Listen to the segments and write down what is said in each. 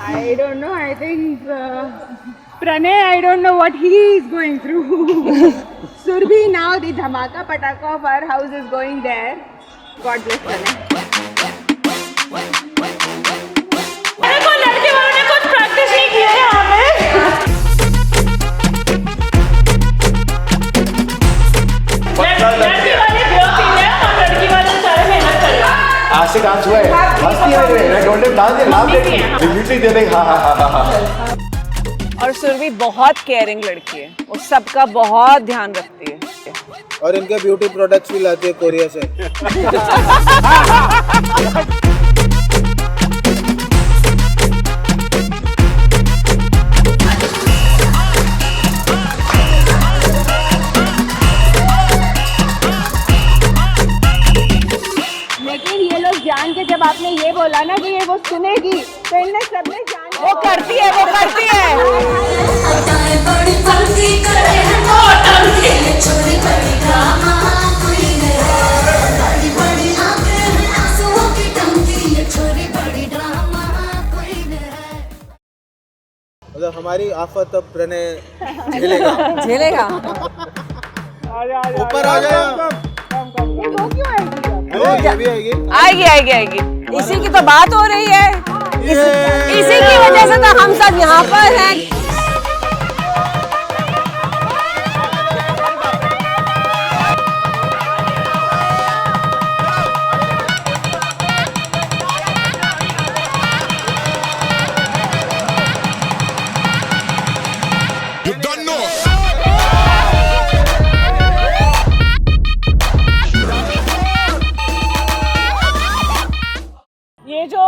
I don't know. I think Pranay, I don't know what he is going through. Surbhi, now the dhamaka pataka of our house is going there. God bless Pranay. मेरे को लड़के वालों ने कुछ practice नहीं की है यहाँ पे। लड़की वाले बेवकूफ हैं और लड़की वाले सारे मेहनत कर रहे हैं। आज से डांस हुआ है, मस्ती है रे, मैं डोंट डांस दे, लाभ दे, म्यूजिक दे दे, हाँ हाँ हाँ हाँ हाँ। और सुरभि बहुत केयरिंग लड़की है, वो सबका बहुत ध्यान रखती है और इनके ब्यूटी प्रोडक्ट्स भी लाती है कोरिया से। लेकिन ये लोग जान के जब आपने ये बोला ना कि ये वो सुनेगी तो इनने सबने जान वो करती है मतलब हमारी आफत अब प्रणय झेलेगा। ऊपर आ जाए। वो क्यों आएगी? ये भी आएगी। आएगी इसी की तो बात हो रही है, इसी की वजह से तो हम सब यहाँ पर हैं। ये जो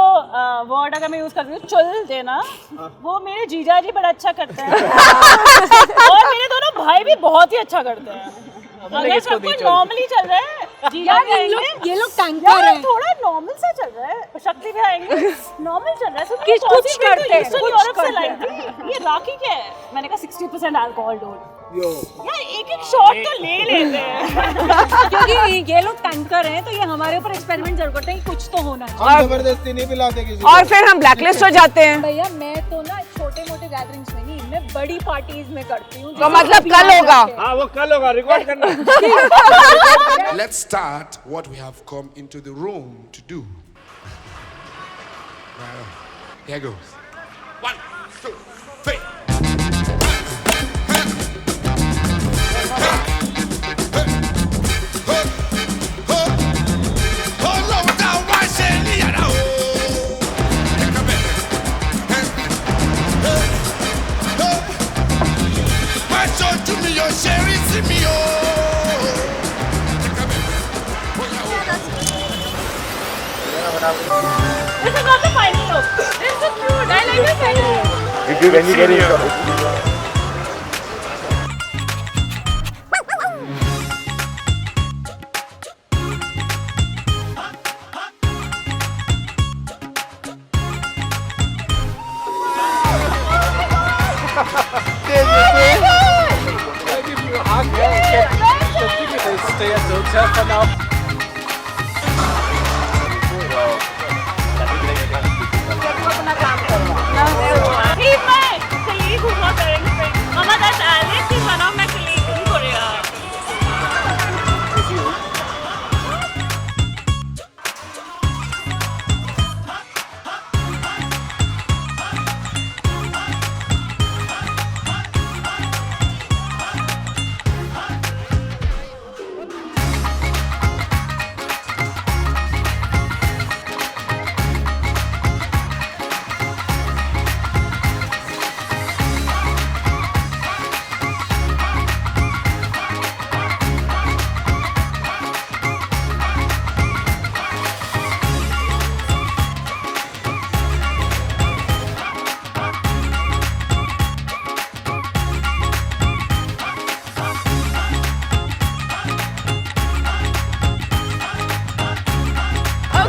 वर्ड अगर मैं यूज करती हूँ चुल देना, वो मेरे जीजा जी बड़ा अच्छा करते हैं और मेरे दोनों भाई भी बहुत ही अच्छा करते हैं। अगर सब कुछ नॉर्मली चल रहा है, जीजा ये लोग टैंकर हैं, थोड़ा नॉर्मल सा चल रहा है, शक्ति भी आएंगे, नॉर्मल चल रहा है, सब कुछ करते हैं, ईस्टर्न यूरोप से लाई थी। ये राखी क्या है? मैंने कहा 60% अल्कोहल डोज। यार एक शॉट तो ले लेते हैं क्योंकि ये लोग टैंकर हैं तो ये हमारे ऊपर एक्सपेरिमेंट जरूर करते हैं, कुछ तो होना चाहिए। हम जबरदस्ती नहीं पिलाते किसी और फिर हम ब्लैकलिस्ट हो जाते हैं। भैया मैं तो ना छोटे मोटे गैदरिंग्स में नहीं, मैं बड़ी पार्टीज में करती हूँ। तो मतलब कल होगा। हाँ वो कल होगा, रिकॉर्ड करना। Let's start what we have come into the room to do. Here goes. 1, 2, 3. This is not the final look. This is so cute. I like this idea. When you get it. Stay at the hotel for now. He's my colleague who's not wearing pink. Mama, that's Alex. He's one of my colleagues in Korea.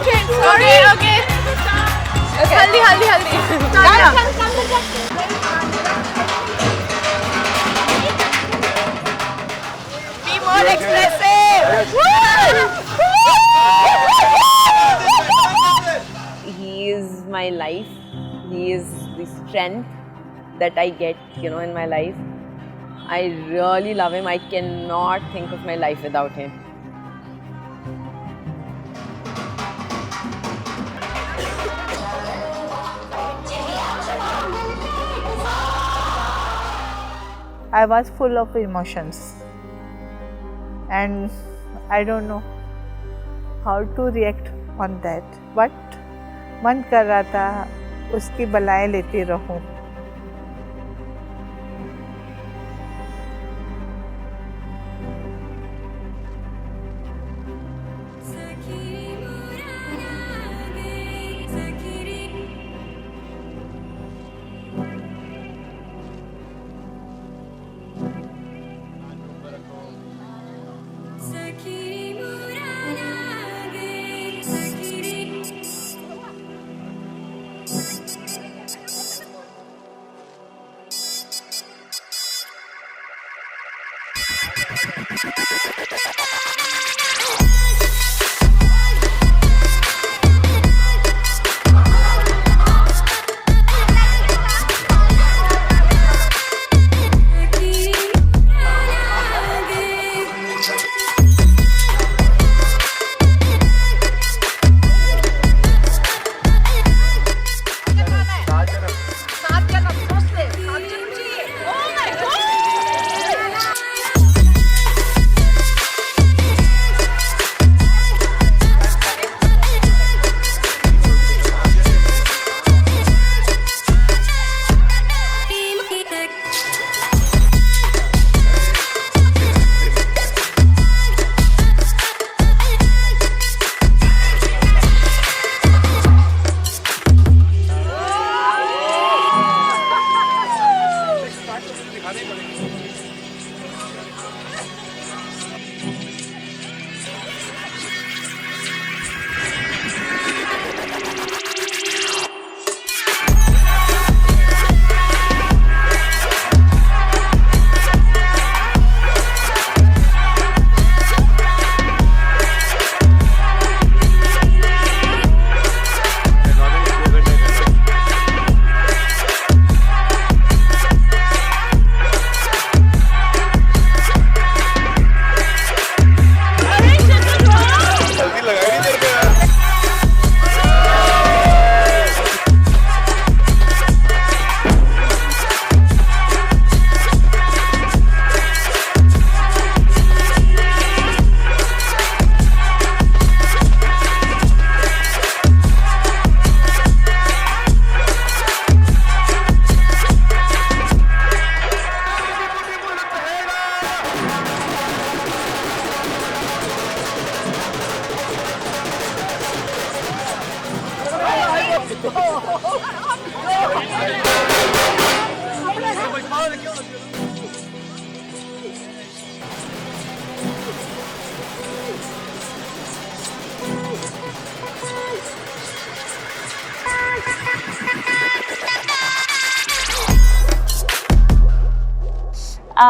Okay. Haldi. Be more expressive. He is my life. He is the strength that I get, in my life. I really love him. I cannot think of my life without him. I was full of emotions and I don't know how to react on that. But मन कर रहा था उसकी बलाएं लेती रहूं.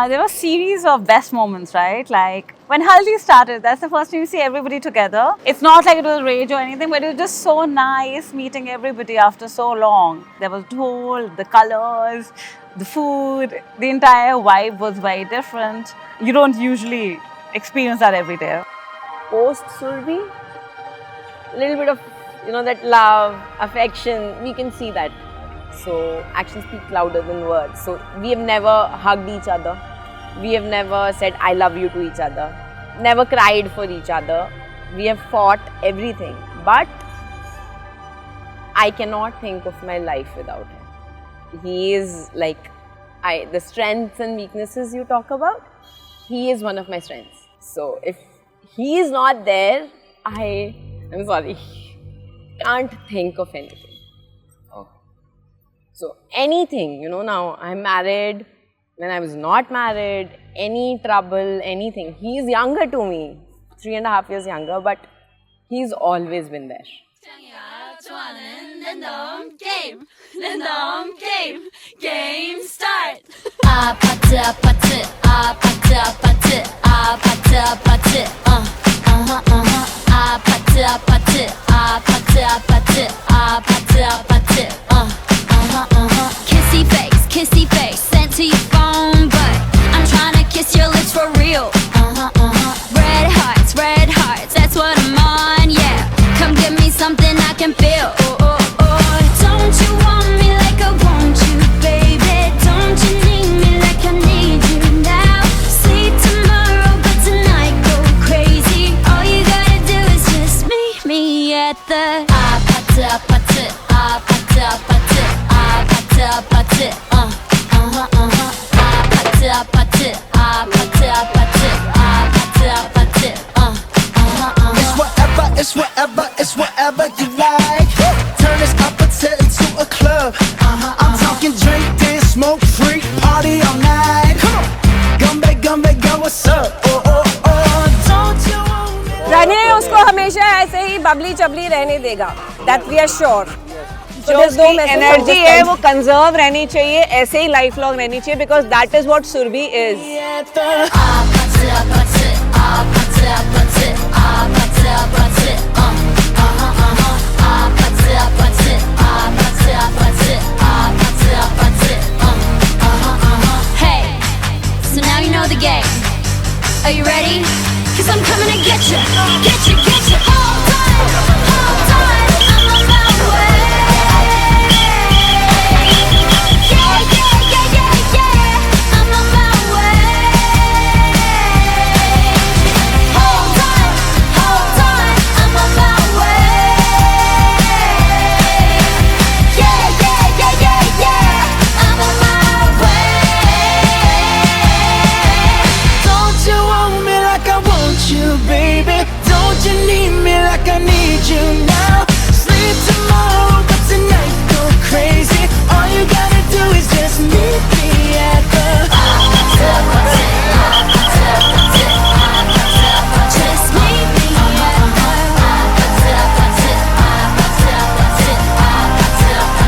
There were a series of best moments, right? Like when Haldi started, that's the first time you see everybody together. It's not like it was rage or anything, but it was just so nice meeting everybody after so long. There was dhol, the colors, the food, the entire vibe was very different. You don't usually experience that every day. Post Surbhi, a little bit of, that love, affection, we can see that. So actions speak louder than words. So we have never hugged each other. We have never said I love you to each other. Never cried for each other. We have fought everything. But I cannot think of my life without him. He is like, the strengths and weaknesses you talk about, he is one of my strengths. So if he is not there, I'm sorry, can't think of anything. So anything, now I'm married, when I was not married, any trouble, anything. He's younger to me, 3.5 years younger, but he's always been there. Game start. Babli चबली रहने देगा. That we are sure. जो उसकी energy है वो conserve रहनी चाहिए, ऐसे ही life long रहनी चाहिए, because that is what Surbi is. Hey, so now you know the game. Are you ready? 'Cause I'm coming to get you. Get you, get you. Hold tight, I'm on my way. Yeah, yeah, yeah, yeah, yeah. I'm on my way. Hold tight, I'm on my way. Yeah, yeah, yeah, yeah, yeah. I'm on my way. Don't you want me like I want you, baby? Don't you need me like I need you now? Sleep tomorrow, but tonight go crazy. All you gotta do is just meet me at the. Just meet me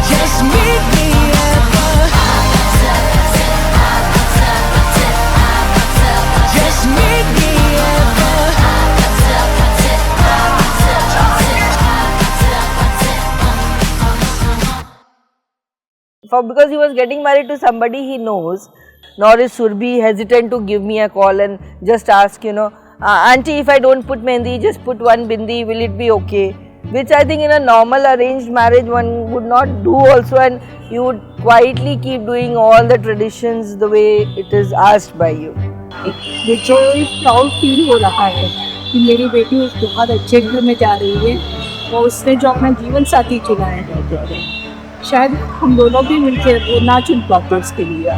Just meet me at the. Just meet me at the. Because he was getting married to somebody he knows, nor is Surbi hesitant to give me a call and just ask, auntie, if I don't put mehndi, just put one bindi, will it be okay? Which I think in a normal arranged marriage one would not do also, and you would quietly keep doing all the traditions the way it is asked by you. मुझे proud feel हो रहा है कि मेरी बेटी उस बहुत अच्छे घर में जा रही है और उसने जो अपना जीवन साथी चुना है, शायद हम दोनों भी मिलकर वो ना चुन पाते उसके लिए.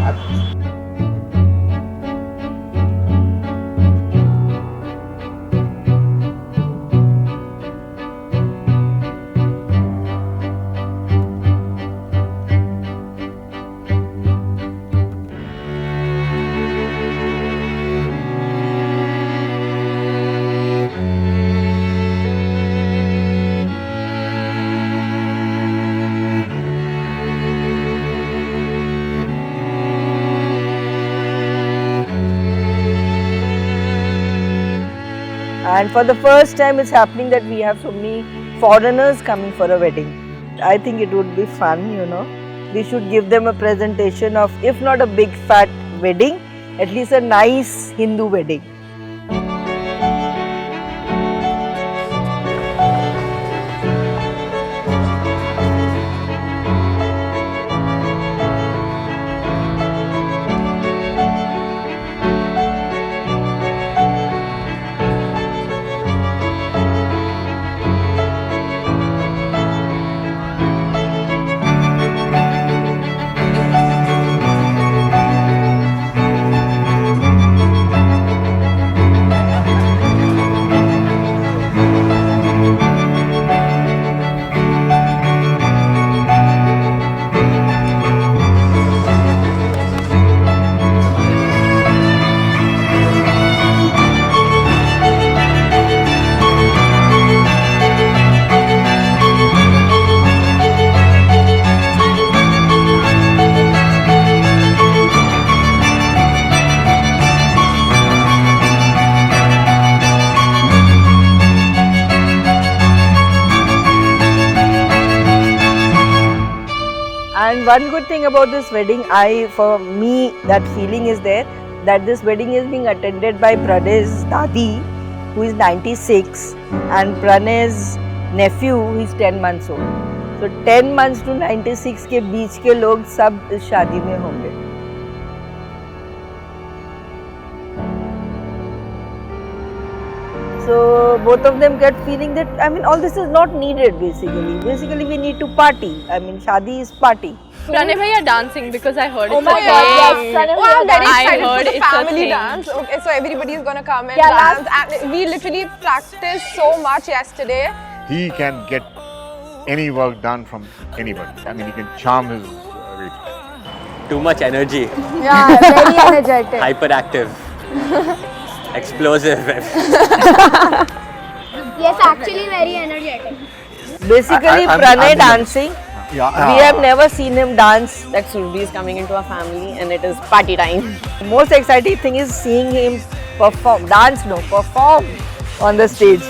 And for the first time it's happening that we have so many foreigners coming for a wedding. I think it would be fun, We should give them a presentation of, if not a big fat wedding, at least a nice Hindu wedding. And one good thing about this wedding, for me, that feeling is there, that this wedding is being attended by Pranay's Dadi, who is 96, and Pranay's nephew, who is 10 months old. So 10 months to 96 के बीच के लोग सब इस शादी में होंगे. So both of them get feeling that, all this is not needed basically. Basically we need to party. Shadi is party. Pranay bhaiya dancing because I heard oh it's my a God, yes, thing. Pranay Oh, I'm very I excited heard for the it's family a dance. Okay, so everybody is gonna come and Yeah, dance. And we literally practiced so much yesterday. He can get any work done from anybody. He can charm his Too much energy. Yeah, very energetic. Hyperactive. Explosive. Yes, actually very energetic. Basically, Pranay dancing. Yeah. We have never seen him dance. That Surbhi is coming into our family and it is party time. Most exciting thing is seeing him perform. Perform on the stage.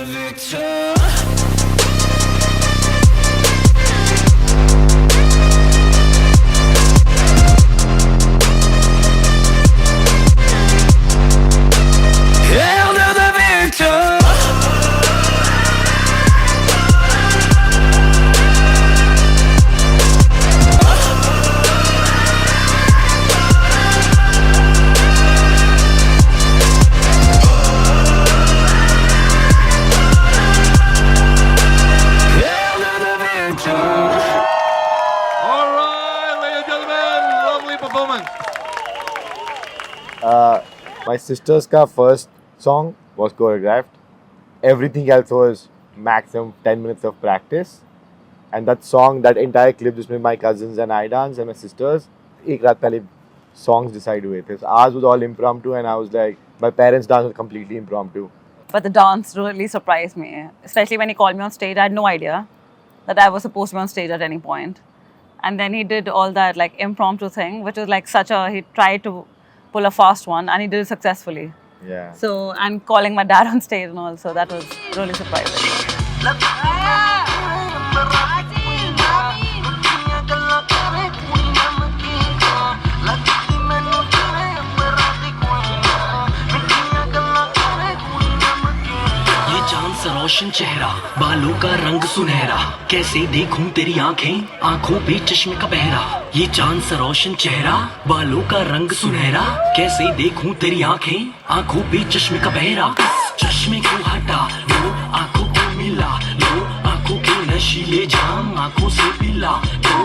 My sister's first song was choreographed. Everything else was maximum 10 minutes of practice. And that song, that entire clip, just with my cousins and I dance and my sisters, एक रात पहले songs decide हुए थे. So ours was all impromptu and I was like, my parents' dance was completely impromptu. But the dance really surprised me, especially when he called me on stage. I had no idea that I was supposed to be on stage at any point. And then he did all that like impromptu thing, which is like he tried to pull a fast one and he did it successfully. Yeah. So, and calling my dad on stage and all, so that was really surprising. रोशन चेहरा, बालों का रंग सुनहरा, कैसे देखूं तेरी आंखें, आंखों पे चश्मे का पहरा। ये चांद सा रोशन चेहरा, बालों का रंग सुनहरा, कैसे देखूं तेरी आंखें, आंखों पे चश्मे का पहरा। चश्मे को हटा लो, आंखों को मिला लो, आंखों के नशीले जाम आंखों से पिला लो।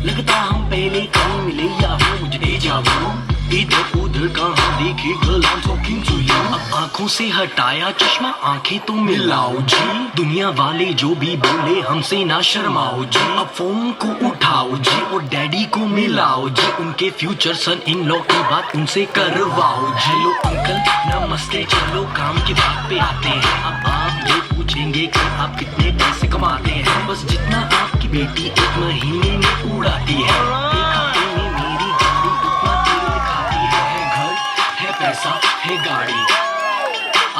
लगता हम पहले कहीं मिले या हो मुझे जाओ, इधर उधर कहाँ देखे girl I'm talking to you। अब आंखों से हटाया चश्मा, आंखें तो मिलाओ जी, दुनिया वाले जो भी बोले हमसे ना शर्माओ जी। अब फोन को उठाओ जी और डैडी को मिलाओ जी, उनके फ्यूचर सन इन लॉ की बात उनसे करवाओ जी। हेलो अंकल नमस्ते, चलो काम की बात पे आते हैं। अब आप ये पूछेंगे कि आप कितने पैसे कमाते हैं, बस जितना आपकी बेटी एक महीने में उड़ाती है। एक हफ्ते में मेरी गाड़ी उतना तेल खाती है, घर है पैसा है गाड़ी।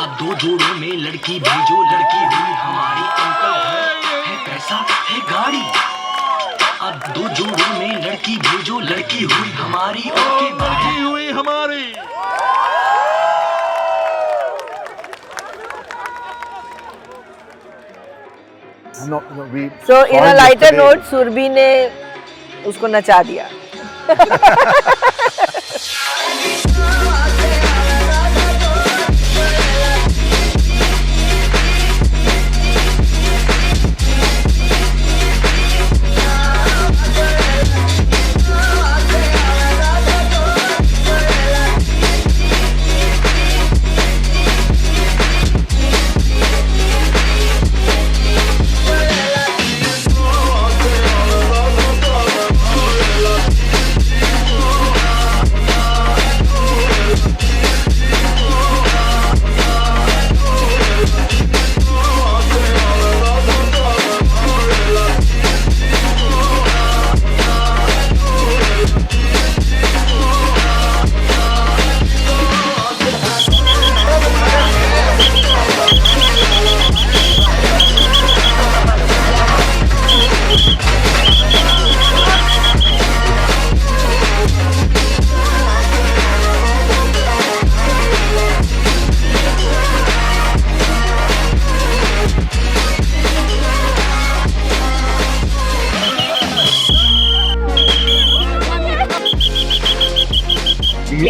अब दो जोड़ों में लड़की भेजो, लड़की हुई हमारी, अंकल घर है पैसा है गाड़ी। अब दो जोड़ों में लड़की भेजो, लड़की हुई हमारी, ओके बाय हुई हमारी। No, we So in a solved lighter yesterday. note, Surbhi ने उसको नचा दिया।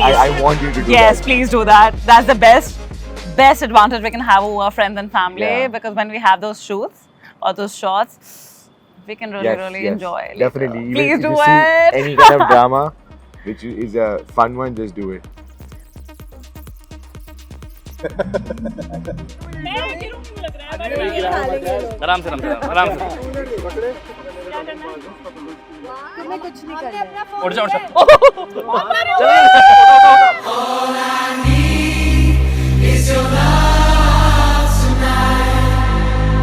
I want you to do Yes, that. please do that. That's the best advantage we can have over our friends and family, Yeah. because when we have those shoots or those shots, we can really, really enjoy. later. Definitely. Even Please if do you see it. any kind of drama, which is a fun one, just do it. आराम से आराम से तुम्हें कुछ नहीं करना। उठ जा Is your love tonight?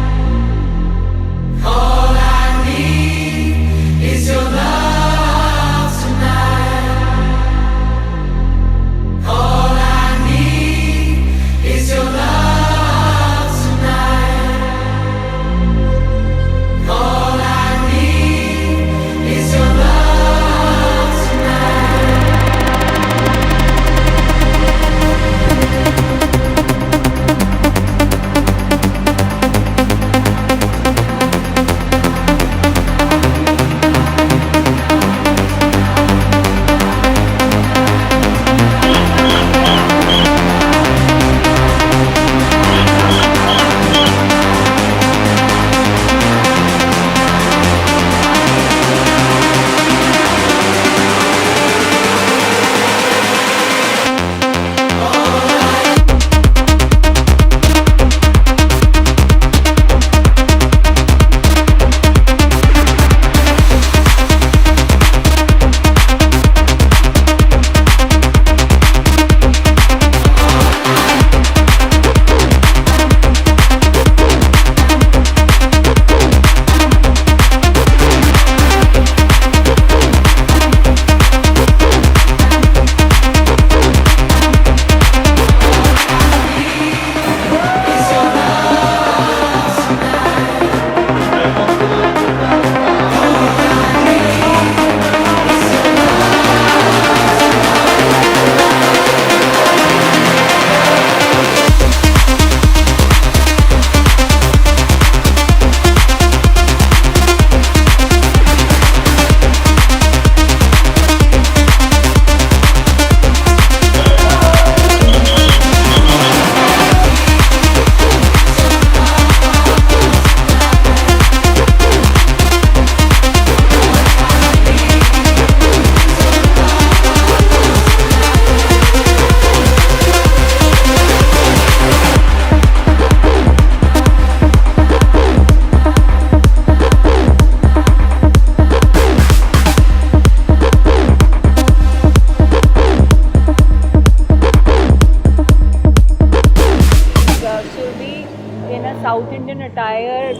Attire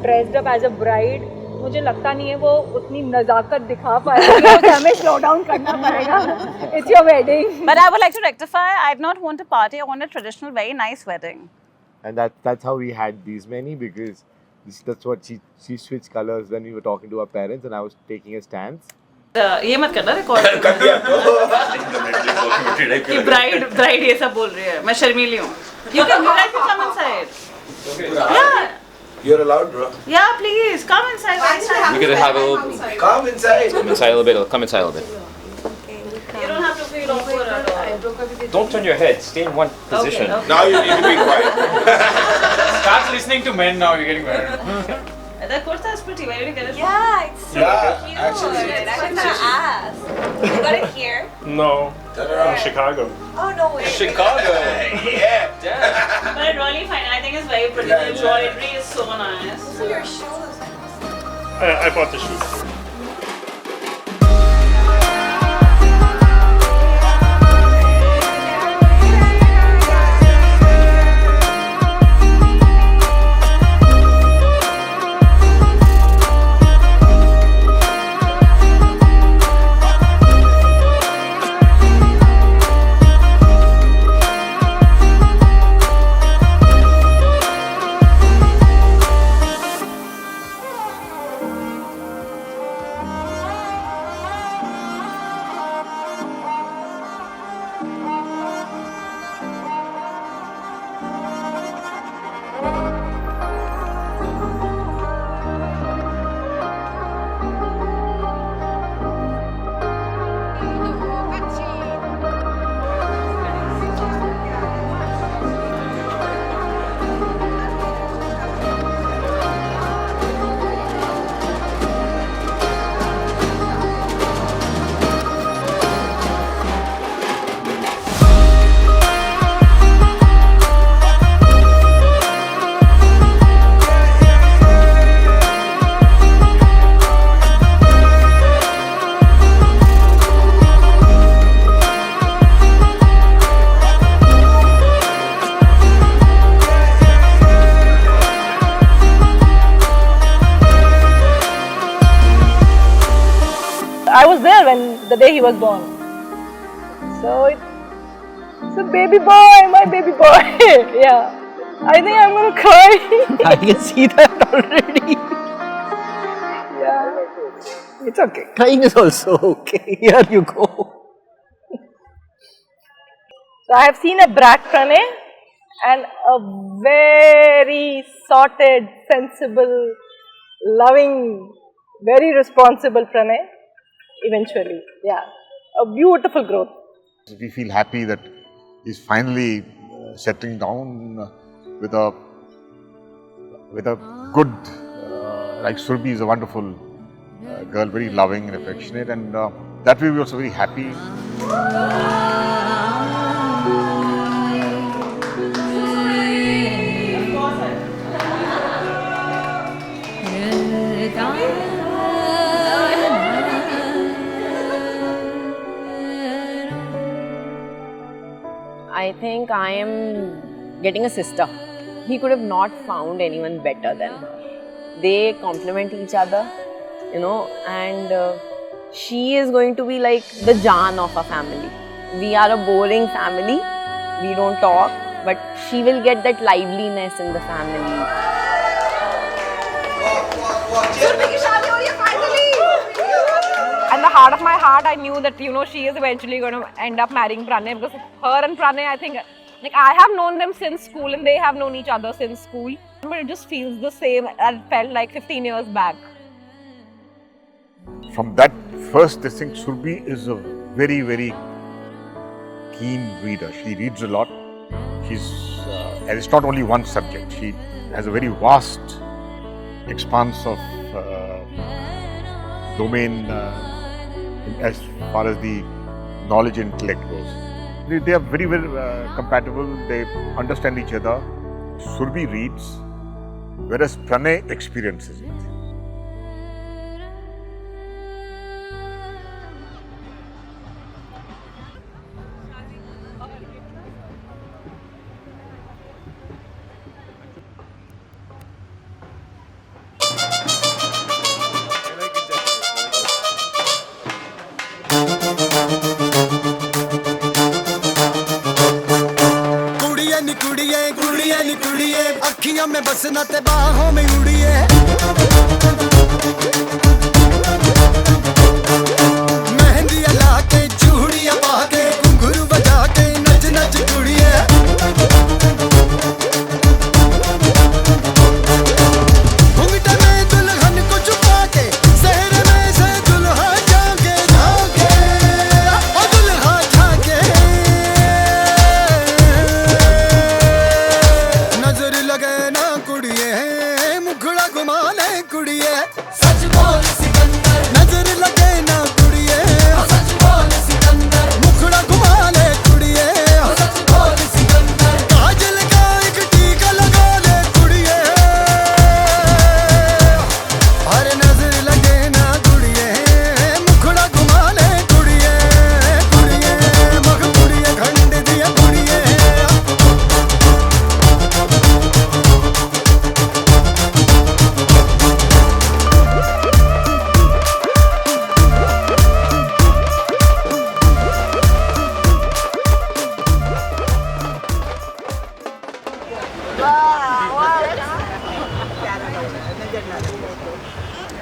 dressed up as a bride, मुझे लगता नहीं है वो उतनी नजाकत दिखा पाएगी, तो हमें स्लो डाउन करना पड़ेगा. It's your wedding. But I would like to rectify. I did not want a party. I want a traditional, very nice wedding. And that's how we had these many, because that's what she switched colors when we were talking to our parents and I was taking a stance. ये मत करना record कर दिया कि bride ये सब बोल रही है. मैं शर्मीली हूँ. You can come inside. Yeah. You're allowed, bro. Yeah, please come inside. You could have a little. Come inside. Come inside a little bit. Come inside a little bit. You don't have to feel awkward at all. Don't turn your head. Stay in one position. Okay. Now you need to be quiet. Start listening to men now. You're getting married. That kurta is pretty. Where did you get it? Yeah, it's so cute. Actually, I was gonna ask. You got it here? No. From Chicago. Oh no way. Chicago. Yeah. But it's really fine. I think it's very pretty. The embroidery is so nice. Also your shoes. I bought the shoes. I was there when the day he was born. So it's a baby boy, my baby boy. Yeah. I think I'm gonna cry. I can see that already. Yeah. It's okay. Crying is also okay. Here you go. So I have seen a brat Pranay and a very sorted, sensible, loving, very responsible Pranay. Eventually, yeah, a beautiful growth. We feel happy that he's finally settling down with a good, like Surbi is a wonderful girl, very loving and affectionate, and that way we're also very happy. I think I am getting a sister. He could have not found anyone better than her. They complement each other, you know, and she is going to be like the Jaan of our family. We are a boring family, we don't talk, but she will get that liveliness in the family. In the heart of my heart, I knew that, you know, she is eventually going to end up marrying Pranay, because her and Pranay, I think, like, I have known them since school and they have known each other since school. But it just feels the same as it felt like 15 years back. From that first, this thing, Surbi is a very, very keen reader. She reads a lot. And it's not only one subject. She has a very vast expanse of domain as far as the knowledge and intellect goes. They are very, very compatible. They understand each other. Surbi reads, whereas Pranay experiences it. नी कुड़िए कुड़िए नी कुड़िए अखियां में बसना ते बाहों में उड़िए मेहंदी ला के चूड़ियां पा के घुंघरू बजा के नच नच कुड़िए घूंघट में दुल्हन को छुपा के शहर में से दुल्हा जाके जाके ओ दुल्हा जाके नजर लगे ना कुड़िए मुखड़ा घुमा ले कुड़िए सच बोल सिकंदर नजर लगे ना कुड़िए सच बोल सिकंदर मुखड़ा घुमा ले कुड़िए सच बोल सिकंदर काजल का एक टीका लगा ले कुड़िए हर नजर लगे ना कुड़िए मुखड़ा घुमा ले कुड़िए कुड़िए मग कुड़िए खंड दिया कुड़िए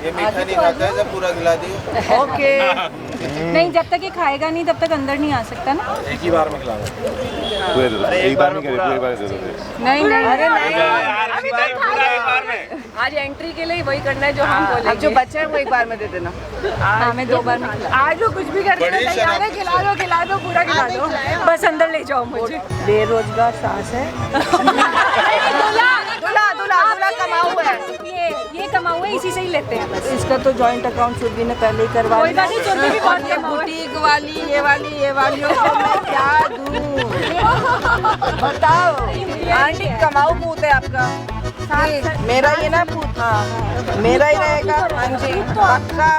ये मीठा नहीं खाता है, सब पूरा खिला दिए। ओके नहीं, जब तक ये खाएगा नहीं तब तक अंदर नहीं आ सकता ना। एक ही बार में खिलाऊंगा पूरे दे दो एक बार में पूरे बार दे दो नहीं नहीं, अरे नहीं, आज एंट्री के लिए वही करना है जो हम बोलेंगे। अब जो बच्चे हैं वो एक बार में दे देना। हाँ, मैं 2 बार में खिला। आज वो कुछ भी करने को तैयार है, खिला दो पूरा खिला दो। बस अंदर ले जाओ मुझे। बेरोजगार सास है। दूल्हा कमाऊ है। ये कमाऊ है, इसी से ही लेते हैं बस। इसका तो जॉइंट अकाउंट सुरभि ने पहले ही करवा कोई बात नहीं, सुरभि भी बहुत कमाऊ है। बुटीक वाली ये वाली को मैं क्या दूँ? बताओ आंटी, कमाऊ पूत है आपका। मेरा ये ना पूत, हाँ मेरा ही रहेगा। हाँ जी पक्का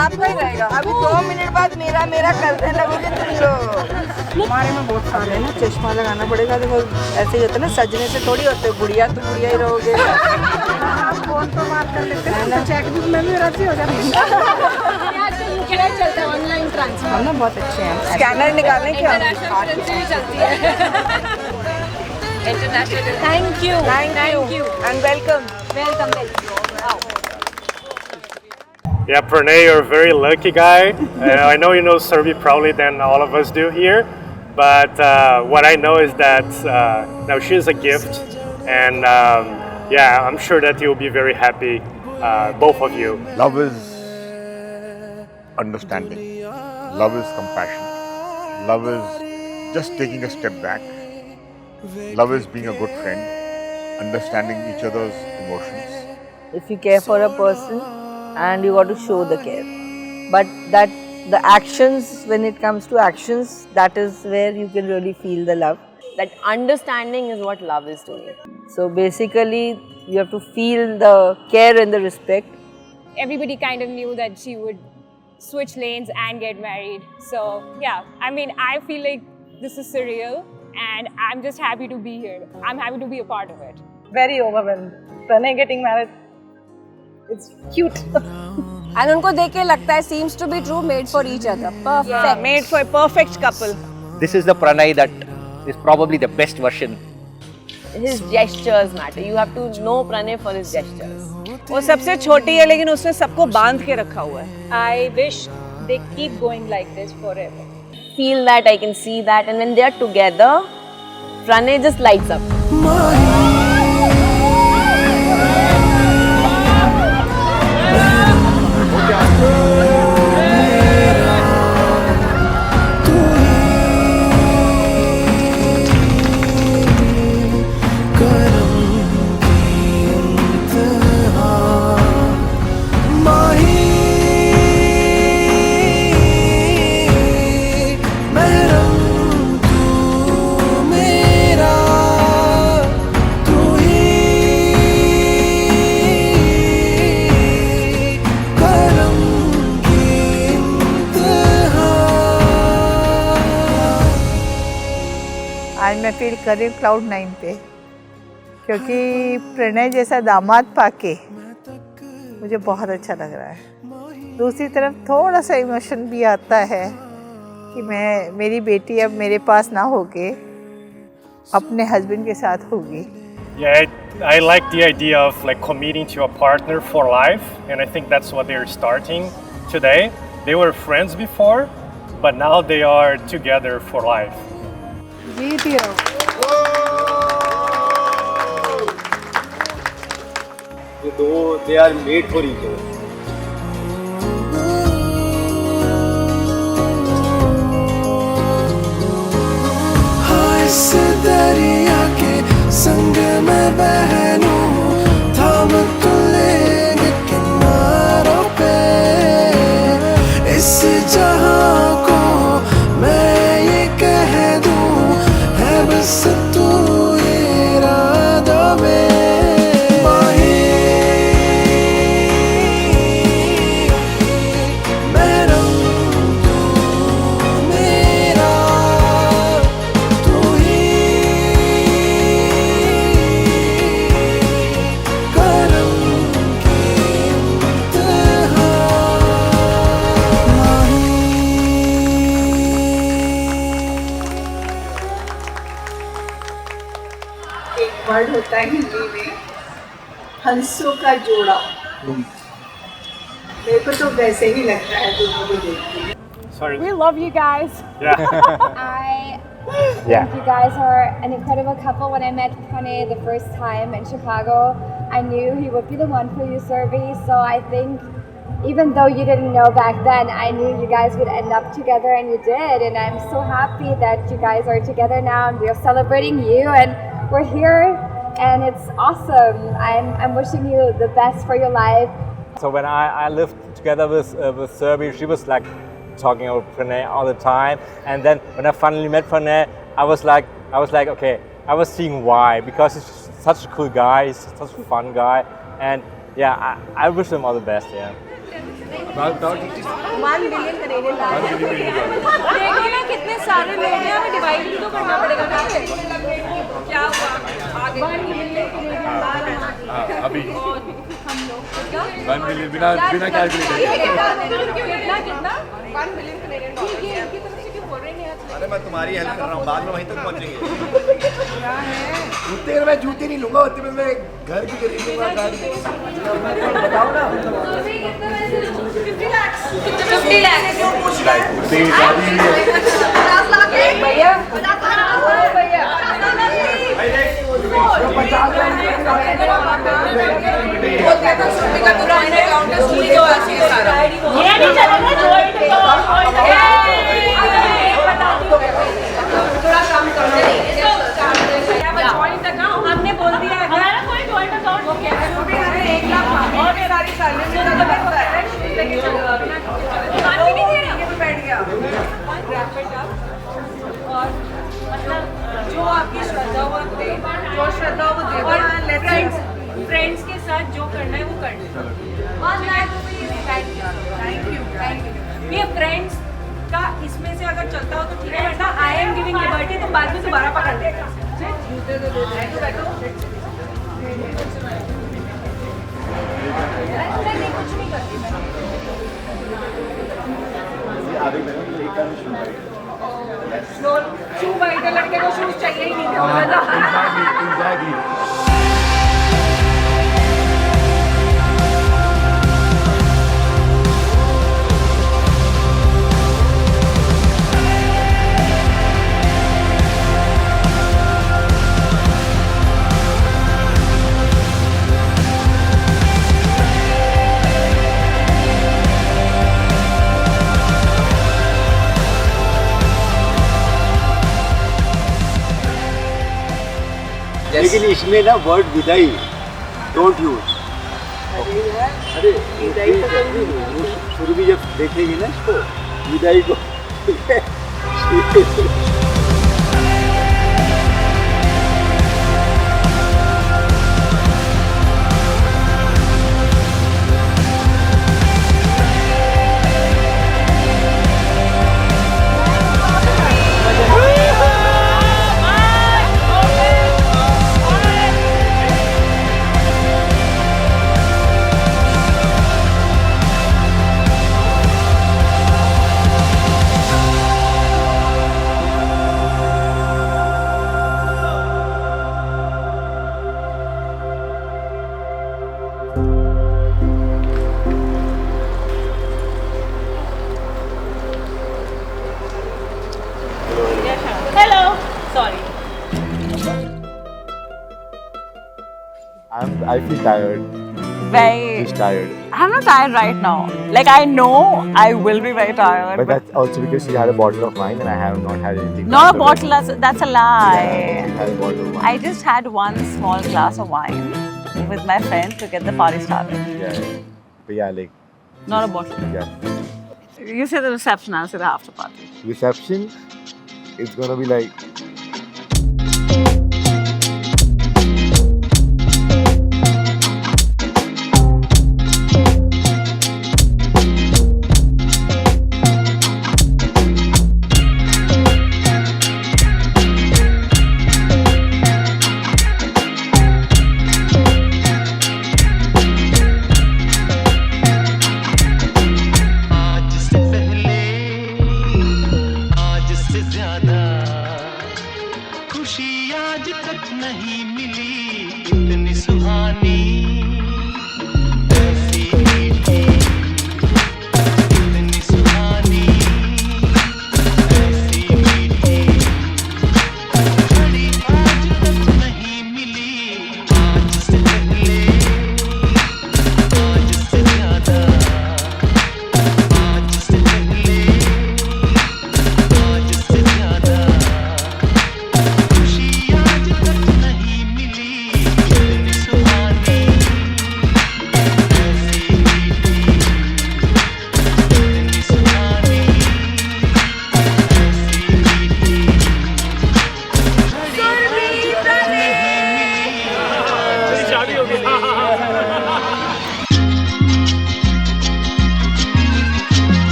आपका ही रहेगा। अभी 2 मिनट बाद मेरा करने लगोगे तुम लोग। हमारे में बहुत सारे हैं ना, चश्मा लगाना पड़ेगा। तो ऐसे ही होता है ना, सजने से थोड़ी होते हैं। बुढ़िया तो बुढ़िया ही रहोगे। फोन तो मार कर लेते हैं ना, चेकबुक में भी रद्दी हो जाती है। चलता है ऑनलाइन ट्रांसफर। हम ना बहुत अच्छे हैं, स्कैनर निकालने के चलती है। Thank you and welcome. Yeah, Pranay, you're a very lucky guy. I know you know Surbhi probably than all of us do here, but what I know is that now she is a gift, and yeah, I'm sure that you'll be very happy, both of you. Love is understanding. Love is compassion. Love is just taking a step back. Love is being a good friend, understanding each other's emotions. If you care for a person and you got to show the care, but that the actions, when it comes to actions, that is where you can really feel the love. That understanding is what love is to me. So basically you have to feel the care and the respect. Everybody kind of knew that she would switch lanes and get married. So yeah, I mean, I feel like this is surreal and I'm just happy to be here. I'm happy to be a part of it. Very overwhelmed. Pranay getting married. It's cute. And उनको देख के लगता है seems to be true, made for each other. Perfect. Yeah, made for a perfect couple. This is the Pranay that is probably the best version. His gestures matter. You have to know Pranay for his gestures. वो सबसे छोटी है लेकिन उसने सबको बांध के रखा हुआ है. I wish they keep going like this forever. Feel that, I can see that, and when they are together, Pranay just lights up. आज मैं फील कर रही हूँ क्लाउड 9 पे, क्योंकि प्रणय जैसा दामाद पाके मुझे बहुत अच्छा लग रहा है। दूसरी तरफ थोड़ा सा इमोशन भी आता है कि मेरी बेटी अब मेरे पास ना होके अपने हस्बैंड के साथ होगी. Yeah, I like the idea of like committing to a partner for life, and I think that's what they're starting today. They were friends before, but now they are together for life. Video. They are made for each other. इस दरिया के संग में बहनूं, थाम तो लेंगे किनारों पे. इस जहां को मैं ये कह दूं, है बस तू इरादों में. वर्ड होता है हिंदी में हंसों का जोड़ा. मेरे को तो वैसे ही लगता है दोनों को देख के. Sorry. We love you guys. Yeah. I think you guys are an incredible couple. When I met Pranay the first time in Chicago, I knew he would be the one for you, Surbi. So I think even though you didn't know back then, I knew you guys would end up together, and you did. And I'm so happy that you guys are together now, and we are celebrating you, and we're here, and it's awesome. I'm wishing you the best for your life. So when I lived together with Surbi, she was like talking about Pranay all the time, and then when I finally met Pranay, I was like, okay, I was seeing why, because he's such a cool guy, he's such a fun guy, and yeah, I wish him all the best. Yeah. $1 billion Canadian dollars. देखिए ना कितने सारे लोग हैं, हमें divide भी तो करना पड़ेगा ना. क्या हुआ आगे? 1 billion Canadian dollars. अभी हम लोग 1 मिलियन बिना कैलकुलेटर. कितना 1 billion Canadian dollars. ठीक है, इनकी तरफ से क्यों बोल रहे हैं? अरे मैं तुम्हारी हेल्प कर रहा हूँ, बाद में वहीं तक पहुँचेंगे. क्या है? उतने में मैं जूते नहीं लूँगा, उतने में मैं घर भी खरीद लूँगा. बताओ ना. 50 lakhs. 50 lakhs. क्यों पूछ रहा है? 50 लाख भैया. 50 भैया. ये नहीं चलेगा थोड़ा काम करते नहीं. हमने बोल दिया हमारा कोई जॉइंट अकाउंट हो गया है. 1 लाख और सारी सैलरी बैठ गया. और मतलब जो आपकी श्रद्धा वो दे, जो श्रद्धा वो दे. और फ्रेंड्स के साथ जो करना है वो करना है. Thank you. ये फ्रेंड्स का इसमें से अगर चलता हो तो ठीक है, वरना आई एम गिविंग लिबर्टी तो बाद में दोबारा पकड़ लेगा. जूते तो दे दे. बैठो. नहीं कुछ नहीं करती मैं. शू वाइट लड़के को शूज चाहिए ही नहीं था. लेकिन इसमें ना वर्ड विदाई डोंट यूज. अरे सुरभि जब देखेगी ना इसको विदाई को. Sorry. I feel tired. Very. Just tired. I'm not tired right now. Like I know I will be very tired. But that's also because she had a bottle of wine and I have not had anything. Not a bottle. That's a lie. Yeah, she had a bottle of wine. I just had one small glass of wine with my friend to get the party started. Yeah. But yeah, like. Not a bottle. Yeah. You say the reception, I'll say the after party. Reception, it's gonna be like.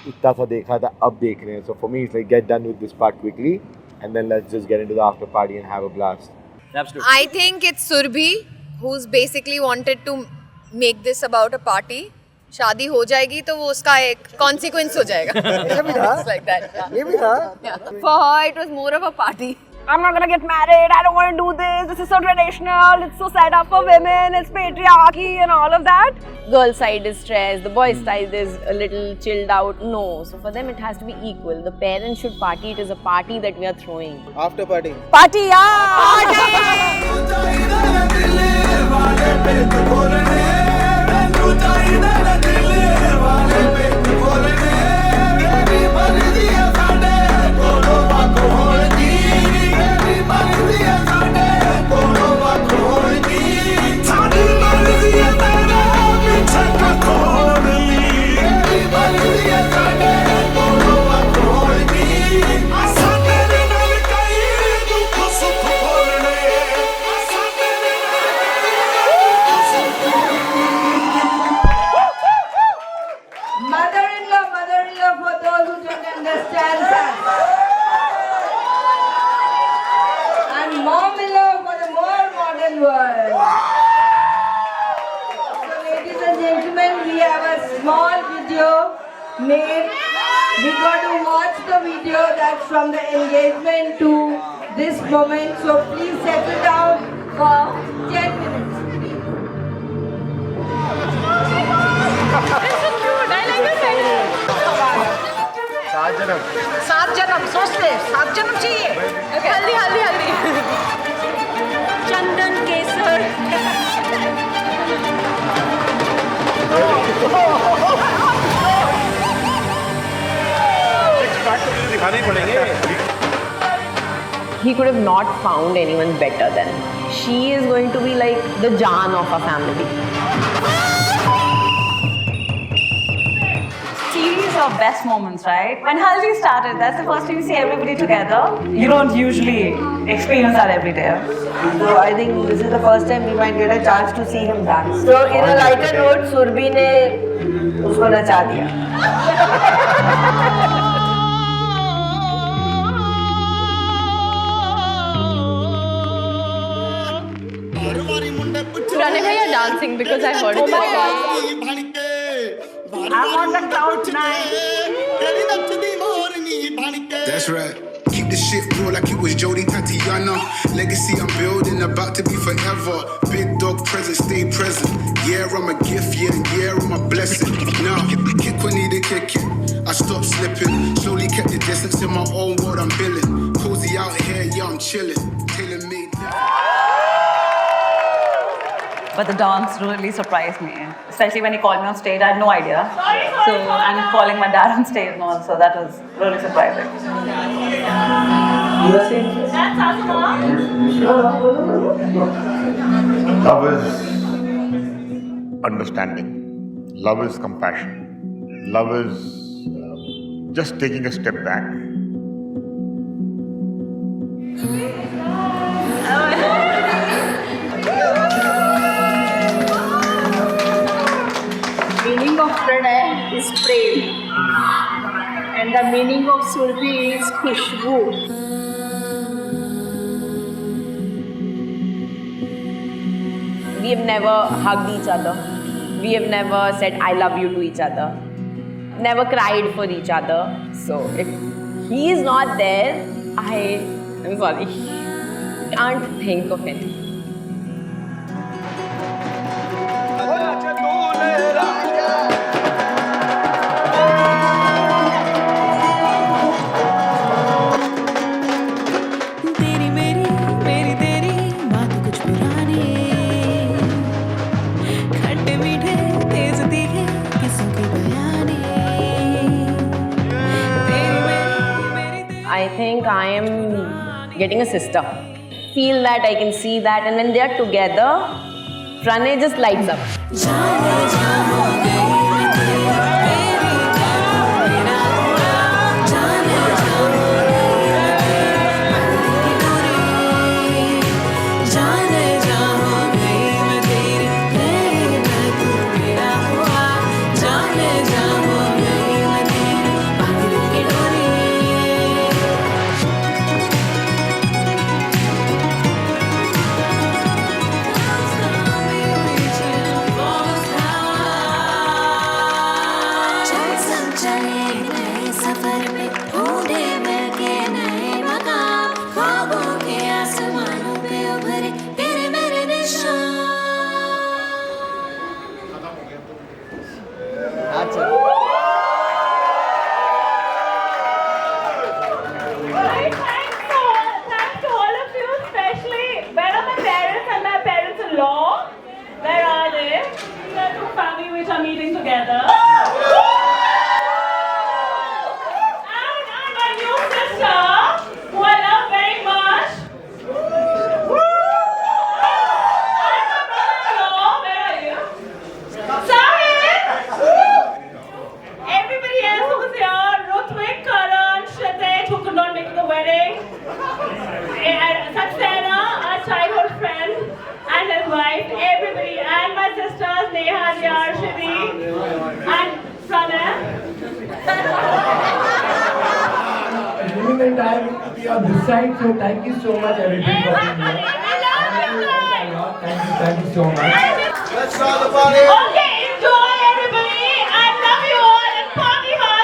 इतना सा देखा था अब देख रहे हैं so for me it's like get done with this part quickly and then let's just get into the after party and have a blast. Absolutely. I think it's Surbhi who's basically wanted to make this about a party. शादी हो जाएगी तो वो उसका एक consequence हो जाएगा. ये भी था. It's like that. Yeah. ये भी था. Yeah. For her it was more of a party. I'm not gonna get married, I don't want to do this, this is so traditional, it's so set up for women, it's patriarchy and all of that. Girl side is stressed, the boy side is a little chilled out. No, so for them it has to be equal. The parents should party, it is a party that we are throwing. After party. Party, yeah! made. We got to watch the video that's from the engagement to this moment. So please settle down for 10 minutes. सात जन्म सोच ले 7 जन्म चाहिए हल्दी हल्दी हल्दी चंदन केसर दिखाने पड़ेंगे He could have not found anyone better than. She is going to be like the Jaan of our family. Series of best moments, right? When Haldi started, that's the first time you see everybody together. You don't usually experience that every day. So I think this is the first time we might get a chance to see him dance. So in a lighter note, Surbhi ने उसको नचा दिया. Prane bhaiya dancing because I heard it. Oh my god. I'm on the cloud 9. That's right. Keep the shit real like it was Jody Tatiana. Legacy I'm building, about to be forever. Big dog present, stay present. Yeah, I'm a gift, yeah, I'm a blessing. Now, kick when need to kick it. I stopped slipping, slowly kept the distance in my own world. I'm billing. Cozy out here, yeah, I'm chilling. Tailor made. But the dance really surprised me, especially when he called me on stage. I had no idea. So I'm calling my dad on stage and all, so that was really surprising. Love is understanding. Love is compassion. Love is just taking a step back. Meaning of Pranay is prem, and the meaning of Surbhi is Khushbu. We have never hugged each other. We have never said I love you to each other. Never cried for each other. So if he is not there, I'm sorry. Can't think of it. I think I am getting a sister. Feel that, I can see that, and when they are together, Pranay just lights up. Thanks to all of you, especially where are my parents and my parents-in-law? Where are they? These are two families which are meeting together. And my new sister, who I love very much. And my brother-in-law, where are you? Sahil! Everybody else who's here, Rutvik, Karan, Shritesh, who could not make the wedding. Saxena, our childhood friend, and his wife, everybody, and my sisters, Neha, Jar, Shri, and Pranay. During the time we are this side, so thank you so much everybody for being here. Thank you so much. Let's start the party. Okay, enjoy everybody. I love you all and party hard.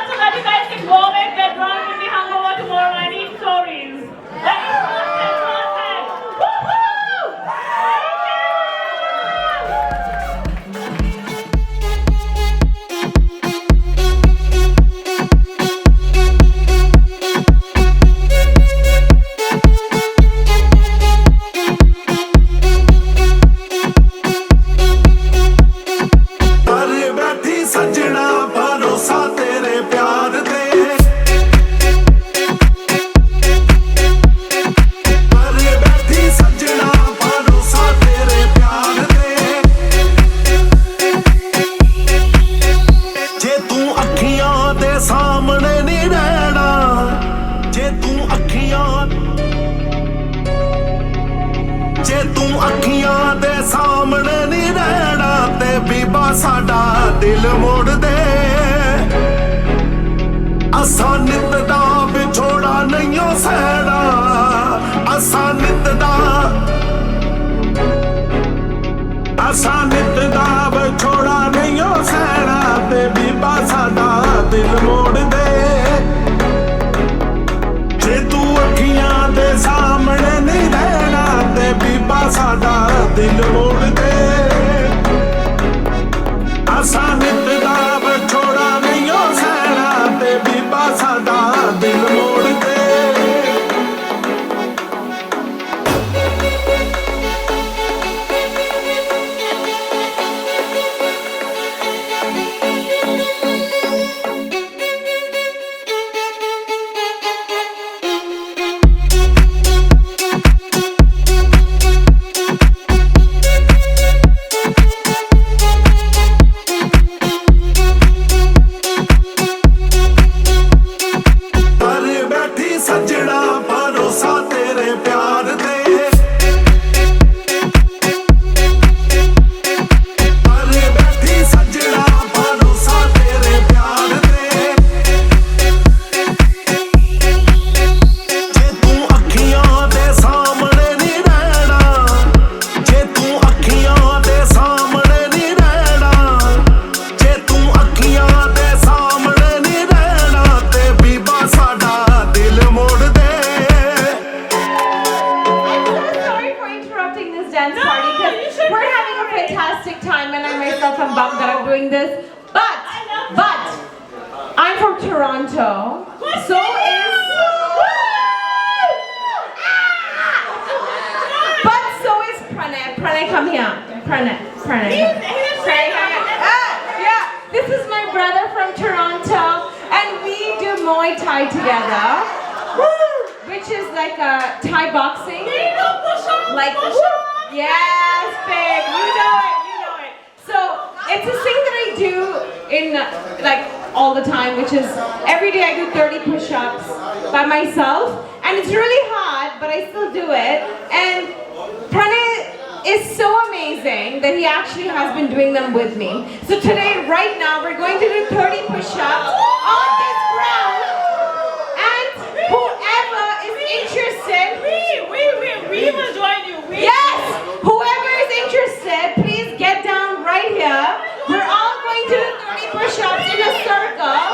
ਸਾਡਾ ਦਿਲ ਮੋੜ ਦੇ ਅਸਾਂ ਨਿਤ ਦਾ ਵਿਛੋੜਾ ਨਹੀਂਓ ਸਹਿਣਾ ਅਸਾਂ ਨਿਤ ਦਾ ਵਿਛੋੜਾ ਨਹੀਂਓ ਸਹਿਣਾ ਤੇ ਬੀਬਾ ਸਾਡਾ ਦਿਲ ਮੋੜ ਦੇ ਜੇ ਤੂੰ ਅੱਖੀਆਂ ਦੇ ਸਾਹਮਣੇ ਨਹੀਂ ਰਹਿਣਾ ਤੇ ਬੀਬਾ ਸਾਡਾ ਦਿਲ ਮੋੜ ਦੇ ਅਸਾਂ ਨਿਤ ਦਾ ਵਿਛੋੜਾ ਨਹੀਂਓ ਸਹਿਣਾ ਤੇ ਬੀਬਾ ਸਾਡਾ ਦਿਲ ਮੋੜ ਦੇ ਸੱਜਣਾ ਭਰੋਸਾ ਤੇਰੇ ਪਿਆਰ ਦੇ ਪਰ ਬੈਠੀ ਸੱਜਣਾ ਭਰੋਸਾ ਤੇਰੇ ਪਿਆਰ ਦੇ ਜੇ ਤੂੰ ਅੱਖੀਆਂ ਦੇ ਸਾਹਮਣੇ ਨਹੀਂ ਰਹਿਣਾ ਜੇ ਤੂੰ ਅੱਖੀਆਂ ਦੇ ਸਾਹਮਣੇ ਨਹੀਂ ਰਹਿਣਾ ਜੇ ਤੂੰ ਅੱਖੀਆਂ ਦੇ ਸਾਹਮਣੇ ਨਹੀਂ ਰਹਿਣਾ ਤੇ ਬੀਬਾ ਸਾਡਾ ਦਿਲ ਮੋੜ ਦੇ Sorry for interrupting this dance party because we're having a fantastic time and I myself am bummed that I'm doing this. But I'm from Toronto. So is Pranay. Pranay, come here. Pranay. Yeah, this is my brother from Toronto and we do Muay Thai together. Which is like a Thai boxing. Like yes, babe, you know it. So it's a thing that I do in like all the time, which is every day I do 30 push-ups by myself, and it's really hard, but I still do it. And Pranay is so amazing that he actually has been doing them with me. So today, right now, we're going to do 30 push-ups on this ground. Whoever is interested, we will join you. Yes, whoever is interested, please get down right here. We're all going to do 30 push-ups in a circle.